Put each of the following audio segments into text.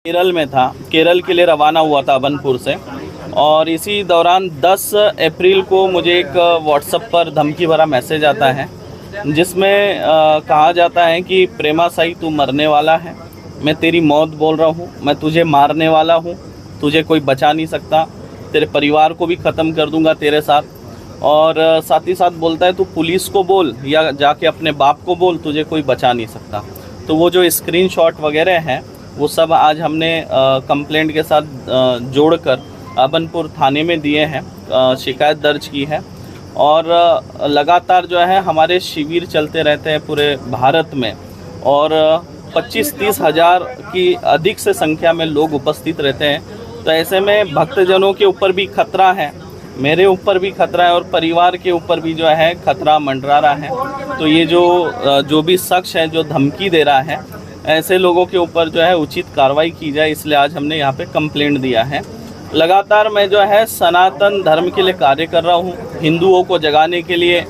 केरल में था, केरल के लिए रवाना हुआ था अबनपुर से, और इसी दौरान 10 अप्रैल को मुझे एक व्हाट्सएप पर धमकी भरा मैसेज आता है जिसमें कहा जाता है कि प्रेमा साई तू मरने वाला है, मैं तेरी मौत बोल रहा हूँ, मैं तुझे मारने वाला हूँ, तुझे कोई बचा नहीं सकता, तेरे परिवार को भी ख़त्म कर दूंगा तेरे साथ। और साथ ही साथ बोलता है तू पुलिस को बोल या जाके अपने बाप को बोल, तुझे कोई बचा नहीं सकता। तो वो जो स्क्रीनशॉट वगैरह हैं वो सब आज हमने कंप्लेंट के साथ जोड़कर अबनपुर थाने में दिए हैं, शिकायत दर्ज की है। और लगातार जो है हमारे शिविर चलते रहते हैं पूरे भारत में, और 25-30 हज़ार की अधिक से संख्या में लोग उपस्थित रहते हैं। तो ऐसे में भक्तजनों के ऊपर भी खतरा है, मेरे ऊपर भी खतरा है, और परिवार के ऊपर भी जो है खतरा मंडरा रहा है। तो ये जो भी शख्स है जो धमकी दे रहा है, ऐसे लोगों के ऊपर जो है उचित कार्रवाई की जाए, इसलिए आज हमने यहाँ पे कंप्लेंट दिया है। लगातार मैं जो है सनातन धर्म के लिए कार्य कर रहा हूँ, हिंदुओं को जगाने के लिए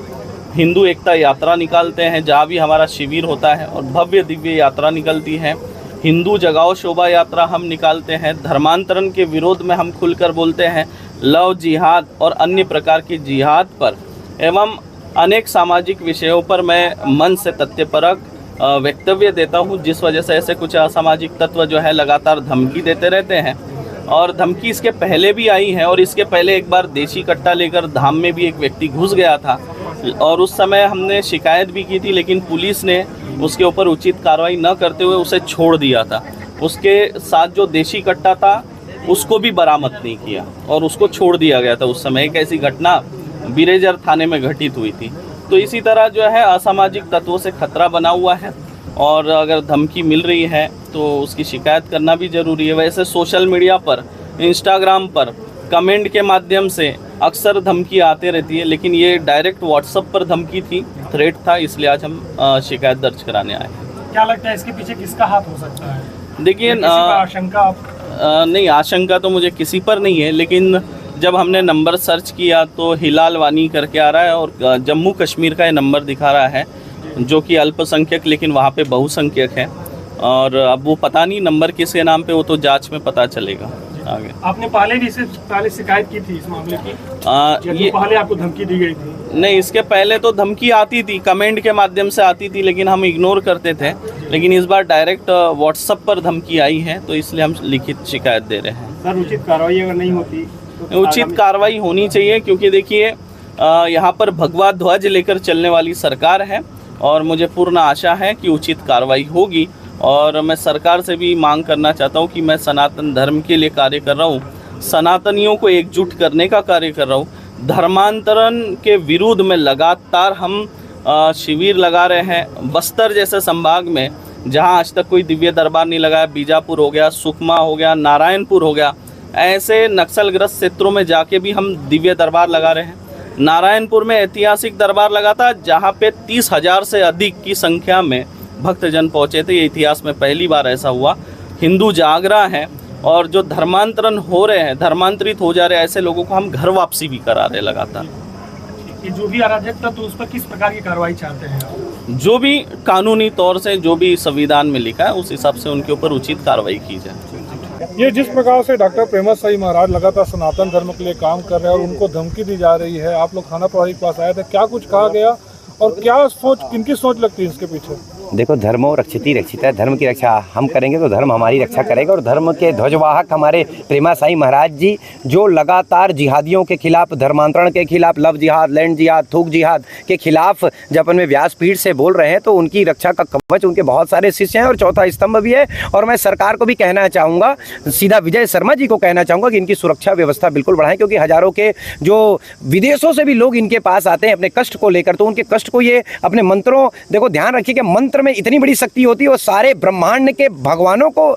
हिंदू एकता यात्रा निकालते हैं जहाँ भी हमारा शिविर होता है, और भव्य दिव्य यात्रा निकलती है। हिंदू जगाओ शोभा यात्रा हम निकालते हैं, धर्मांतरण के विरोध में हम खुलकर बोलते हैं, लव जिहाद और अन्य प्रकार की जिहाद पर एवं अनेक सामाजिक विषयों पर मैं मन से तथ्यपरक वक्तव्य देता हूं, जिस वजह से ऐसे कुछ असामाजिक तत्व जो है लगातार धमकी देते रहते हैं। और धमकी इसके पहले भी आई है, और इसके पहले एक बार देशी कट्टा लेकर धाम में भी एक व्यक्ति घुस गया था, और उस समय हमने शिकायत भी की थी, लेकिन पुलिस ने उसके ऊपर उचित कार्रवाई न करते हुए उसे छोड़ दिया था। उसके साथ जो देशी कट्टा था उसको भी बरामद नहीं किया और उसको छोड़ दिया गया था। उस समय एक ऐसी घटना बिरेजर थाने में घटित हुई थी। तो इसी तरह जो है असामाजिक तत्वों से खतरा बना हुआ है, और अगर धमकी मिल रही है तो उसकी शिकायत करना भी ज़रूरी है। वैसे सोशल मीडिया पर, इंस्टाग्राम पर कमेंट के माध्यम से अक्सर धमकी आते रहती है, लेकिन ये डायरेक्ट व्हाट्सएप पर धमकी थी, थ्रेट था, इसलिए आज हम शिकायत दर्ज कराने आए। क्या लगता है इसके पीछे किसका हाथ हो सकता है? देखिए, आशंका नहीं, आशंका तो मुझे किसी पर नहीं है, लेकिन जब हमने नंबर सर्च किया तो हिलाल वानी करके आ रहा है, और जम्मू कश्मीर का ये नंबर दिखा रहा है, जो कि अल्पसंख्यक लेकिन वहाँ पे बहुसंख्यक है। और अब वो पता नहीं नंबर किसके नाम पे, वो तो जांच में पता चलेगा आगे। आपने पहले भी इससे पहले शिकायत की थी इस मामले की? ये पहले आपको धमकी दी गई थी? नहीं, इसके पहले तो धमकी आती थी, कमेंट के माध्यम से आती थी, लेकिन हम इग्नोर करते थे। लेकिन इस बार डायरेक्ट व्हाट्सएप पर धमकी आई है, तो इसलिए हम लिखित शिकायत दे रहे हैं। सर, उचित कार्रवाई अगर नहीं होती तो उचित कार्रवाई होनी चाहिए, क्योंकि देखिए यहाँ पर भगवा ध्वज लेकर चलने वाली सरकार है, और मुझे पूर्ण आशा है कि उचित कार्रवाई होगी। और मैं सरकार से भी मांग करना चाहता हूँ कि मैं सनातन धर्म के लिए कार्य कर रहा हूँ, सनातनियों को एकजुट करने का कार्य कर रहा हूँ। धर्मांतरण के विरुद्ध में लगातार हम शिविर लगा रहे हैं। बस्तर जैसे संभाग में जहाँ आज तक कोई दिव्य दरबार नहीं लगाया, बीजापुर हो गया, सुकमा हो गया, नारायणपुर हो गया, ऐसे नक्सलग्रस्त क्षेत्रों में जाके भी हम दिव्य दरबार लगा रहे हैं। नारायणपुर में ऐतिहासिक दरबार लगा था, जहाँ पे 30,000 से अधिक की संख्या में भक्तजन पहुँचे थे। ये इतिहास में पहली बार ऐसा हुआ। हिंदू जागरा है, और जो धर्मांतरण हो रहे हैं, धर्मांतरित हो जा रहे हैं, ऐसे लोगों को हम घर वापसी भी करा रहे लगातार। कि जो भी अराजक था तो उस पर किस प्रकार की कार्रवाई चाहते हैं? जो भी कानूनी तौर से जो भी संविधान में लिखा है उस हिसाब से उनके ऊपर उचित कार्रवाई की जाए। ये जिस प्रकार से डॉक्टर प्रेमा साई महाराज लगातार सनातन धर्म के लिए काम कर रहे हैं और उनको धमकी दी जा रही है, आप लोग थाना प्रभारी के पास आए थे, क्या कुछ कहा गया और क्या सोच, किनकी सोच लगती है इसके पीछे? देखो, धर्मो रक्षिति रक्षित है, धर्म की रक्षा हम करेंगे तो धर्म हमारी रक्षा करेगा। और धर्म के ध्वजवाहक हमारे प्रेमा साई महाराज जी, जो लगातार जिहादियों के खिलाफ, धर्मांतरण के खिलाफ, लव जिहाद, लैंड जिहाद, थूक जिहाद के खिलाफ जब अपन में व्यासपीठ से बोल रहे हैं, तो उनकी रक्षा का कवच उनके बहुत सारे शिष्य हैं और चौथा स्तंभ भी है। और मैं सरकार को भी कहना चाहूँगा, सीधा विजय शर्मा जी को कहना चाहूँगा कि इनकी सुरक्षा व्यवस्था बिल्कुल बढ़ाएं, क्योंकि हजारों के जो विदेशों से भी लोग इनके पास आते हैं अपने कष्ट को लेकर, तो उनके कष्ट को ये अपने मंत्रों, देखो ध्यान रखिए कि मंत्र में इतनी बड़ी शक्ति होती है, वो सारे ब्रह्मांड के भगवानों को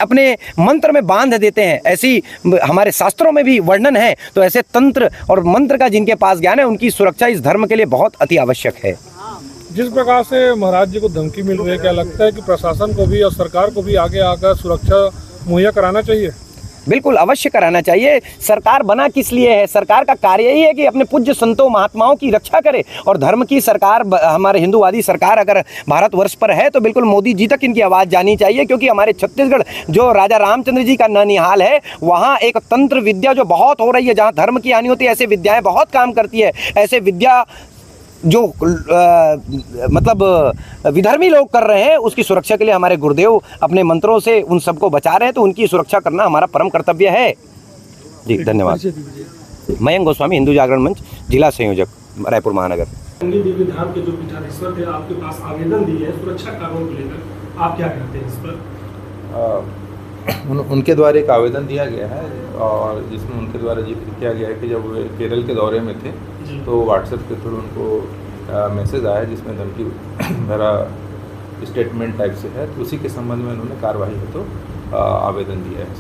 अपने मंत्र में बांध देते हैं। ऐसी हमारे शास्त्रों में भी वर्णन है। तो ऐसे तंत्र और मंत्र का जिनके पास ज्ञान है, उनकी सुरक्षा इस धर्म के लिए बहुत अति आवश्यक है। जिस प्रकार से महाराज जी को धमकी मिल रही है, क्या लगता है कि प्रशासन को भी और सरकार को भी आगे आकर सुरक्षा मुहैया कराना चाहिए? बिल्कुल अवश्य कराना चाहिए। सरकार बना किस लिए है? सरकार का कार्य यही है कि अपने पूज्य संतों महात्माओं की रक्षा करे, और धर्म की सरकार, हमारे हिंदूवादी सरकार अगर भारतवर्ष पर है तो बिल्कुल मोदी जी तक इनकी आवाज़ जानी चाहिए, क्योंकि हमारे छत्तीसगढ़ जो राजा रामचंद्र जी का ननिहाल है, वहाँ एक तंत्र विद्या जो बहुत हो रही है, जहाँ धर्म की हानि होती है, ऐसे विद्याएँ बहुत काम करती है। ऐसे विद्या जो मतलब विधर्मी लोग कर रहे हैं, उसकी सुरक्षा के लिए हमारे गुरुदेव अपने मंत्रों से उन सबको बचा रहे हैं, तो उनकी सुरक्षा करना हमारा परम कर्तव्य है। जी धन्यवाद। मयंक गोस्वामी, हिंदू जागरण मंच, जिला संयोजक, रायपुर महानगर। गंगे देवी धाम के जो पीठाधीश्वर थे, आपके पास आवेदन दिए है सुरक्षा कारणों को लेकर, आप क्या कहते हैं इस पर? उनके द्वारा एक आवेदन दिया गया है, और जिसमें उनके द्वारा जिक्र किया गया है कि जब वे केरल के दौरे में थे तो व्हाट्सएप के थ्रू उनको मैसेज आया जिसमें धमकी भरा स्टेटमेंट टाइप से है, तो उसी के संबंध में उन्होंने कार्रवाई हेतु आवेदन दिया है।